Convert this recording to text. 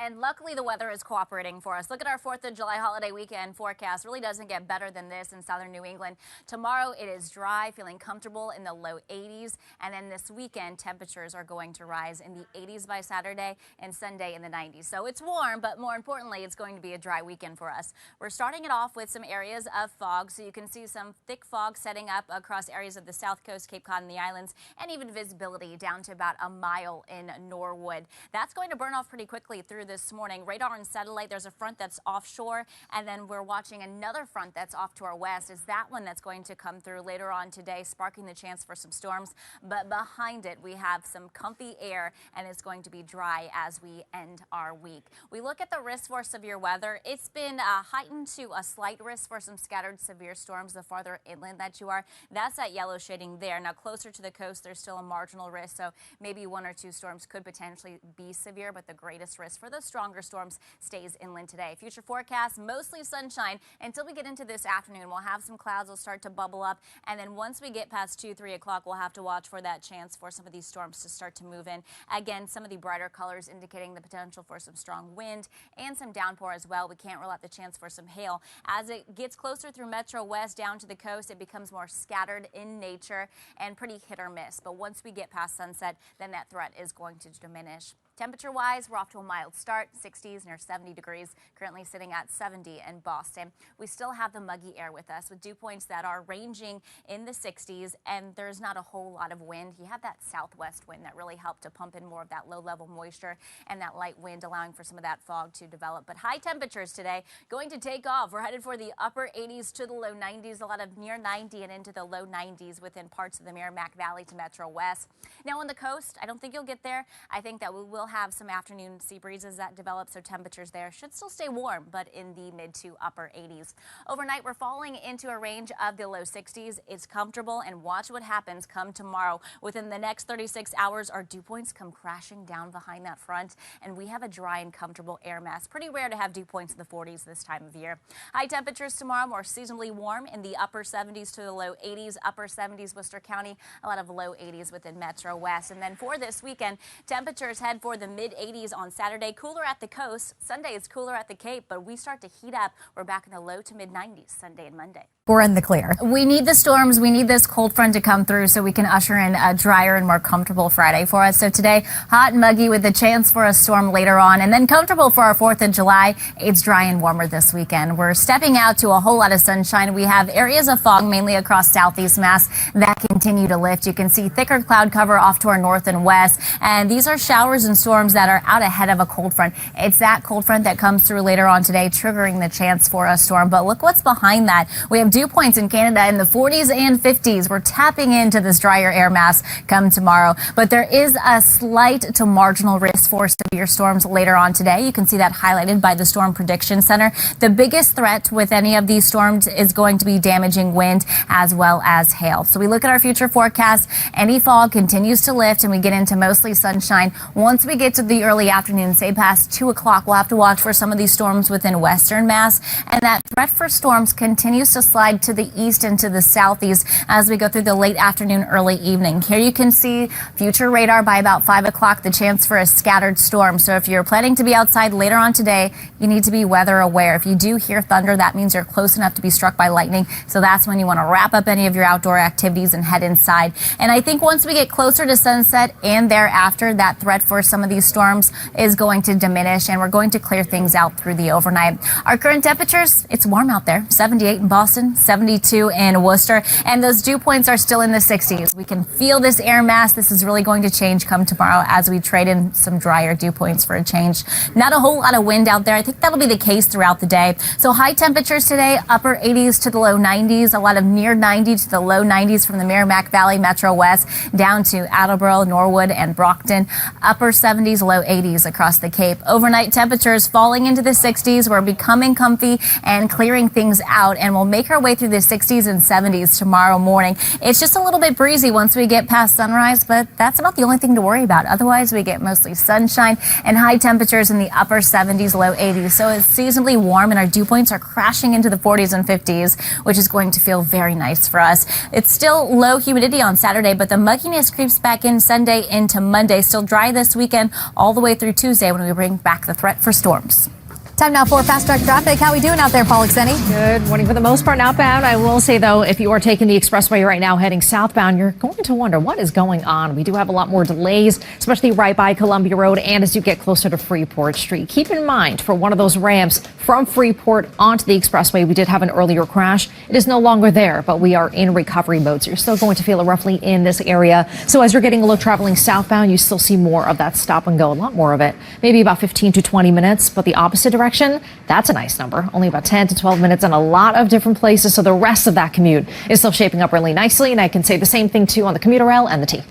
And luckily the weather is cooperating for us. Look at our 4th of July holiday weekend forecast. Really doesn't get better than this in southern New England. Tomorrow it is dry, feeling comfortable in the low 80s. And then this weekend temperatures are going to rise in the 80s by Saturday and Sunday in the 90s. So it's warm, but more importantly, it's going to be a dry weekend for us. We're starting it off with some areas of fog. So you can see some thick fog setting up across areas of the south coast, Cape Cod and the islands, and even visibility down to about a mile in Norwood. That's going to burn off pretty quickly through this morning. Radar and satellite, there's a front that's offshore, and then we're watching another front that's off to our west. Is that one that's going to come through later on today, sparking the chance for some storms. But behind it, we have some comfy air, and it's going to be dry as we end our week. We look at the risk for severe weather. It's been heightened to a slight risk for some scattered severe storms the farther inland that you are. That's that yellow shading there. Now, closer to the coast, there's still a marginal risk, so maybe one or two storms could potentially be severe, but the greatest risk for the stronger storms stays inland today. Future forecast, mostly sunshine until we get into this afternoon. We'll have some clouds will start to bubble up, and then once we get past 2-3 o'clock, we'll have to watch for that chance for some of these storms to start to move in. Again, some of the brighter colors indicating the potential for some strong wind and some downpour as well. We can't rule out the chance for some hail. As it gets closer through Metro West down to the coast, it becomes more scattered in nature and pretty hit or miss. But once we get past sunset, then that threat is going to diminish. Temperature-wise, we're off to a mild start, 60s near 70 degrees, currently sitting at 70 in Boston. We still have the muggy air with us with dew points that are ranging in the 60s, and there's not a whole lot of wind. You have that southwest wind that really helped to pump in more of that low-level moisture and that light wind, allowing for some of that fog to develop. But high temperatures today going to take off. We're headed for the upper 80s to the low 90s, a lot of near 90 and into the low 90s within parts of the Merrimack Valley to Metro West. Now on the coast, I don't think you'll get there. I think that we will have some afternoon sea breezes that develop, so temperatures there should still stay warm, but in the mid to upper 80s. Overnight, we're falling into a range of the low 60s. It's comfortable, and watch what happens come tomorrow. Within the next 36 hours, our dew points come crashing down behind that front, and we have a dry and comfortable air mass. Pretty rare to have dew points in the 40s this time of year. High temperatures tomorrow, more seasonably warm in the upper 70s to the low 80s. Upper 70s, Worcester County, a lot of low 80s within Metro West. And then for this weekend, temperatures head for the mid 80s on Saturday, cooler at the coast. Sunday is cooler at the Cape, but we start to heat up. We're back in the low to mid 90s Sunday and Monday. We're in the clear. We need the storms. We need this cold front to come through so we can usher in a drier and more comfortable Friday for us. So today, hot and muggy with the chance for a storm later on, and then comfortable for our 4th of July. It's dry and warmer this weekend. We're stepping out to a whole lot of sunshine. We have areas of fog mainly across southeast Mass that continue to lift. You can see thicker cloud cover off to our north and west, and these are showers and storms that are out ahead of a cold front. It's that cold front that comes through later on today, triggering the chance for a storm. But look what's behind that. We have dew points in Canada in the 40s and 50s. We're tapping into this drier air mass come tomorrow, but there is a slight to marginal risk for severe storms later on today. You can see that highlighted by the Storm Prediction Center. The biggest threat with any of these storms is going to be damaging wind as well as hail. So we look at our future forecast. Any fog continues to lift, and we get into mostly sunshine. Once we get to the early afternoon, say past 2 o'clock, we'll have to watch for some of these storms within western Mass, and that threat for storms continues to slide to the east and to the southeast as we go through the late afternoon, early evening. Here you can see future radar by about 5 o'clock, the chance for a scattered storm. So if you're planning to be outside later on today, you need to be weather aware. If you do hear thunder, that means you're close enough to be struck by lightning. So that's when you want to wrap up any of your outdoor activities and head inside. And I think once we get closer to sunset and thereafter, that threat for some of these storms is going to diminish, and we're going to clear things out through the overnight. Our current temperatures, it's warm out there, 78 in Boston, 72 in Worcester, and those dew points are still in the 60s. We can feel this air mass. This is really going to change come tomorrow as we trade in some drier dew points for a change. Not a whole lot of wind out there. I think that'll be the case throughout the day. So high temperatures today, upper 80s to the low 90s, a lot of near 90 to the low 90s from the Merrimack Valley, Metro West, down to Attleboro, Norwood, and Brockton. Upper 70s, low 80s across the Cape. Overnight temperatures falling into the 60s. We're becoming comfy and clearing things out, and we'll make our way way through the 60s and 70s tomorrow morning. It's just a little bit breezy once we get past sunrise, but that's not the only thing to worry about. Otherwise, we get mostly sunshine and high temperatures in the upper 70s, low 80s. So it's seasonably warm, and our dew points are crashing into the 40s and 50s, which is going to feel very nice for us. It's still low humidity on Saturday, but the mugginess creeps back in Sunday into Monday. Still dry this weekend all the way through Tuesday when we bring back the threat for storms. Time now for Fast Track Traffic. How are we doing out there, Polikseni? Good morning. For the most part, outbound. I will say, though, if you are taking the expressway right now heading southbound, you're going to wonder what is going on. We do have a lot more delays, especially right by Columbia Road and as you get closer to Freeport Street. Keep in mind, for one of those ramps from Freeport onto the expressway, we did have an earlier crash. It is no longer there, but we are in recovery mode, so you're still going to feel it roughly in this area. So as you're getting a look traveling southbound, you still see more of that stop and go, a lot more of it, maybe about 15 to 20 minutes, but the opposite direction, that's a nice number, only about 10 to 12 minutes in a lot of different places. So the rest of that commute is still shaping up really nicely. And I can say the same thing too on the commuter rail and the T.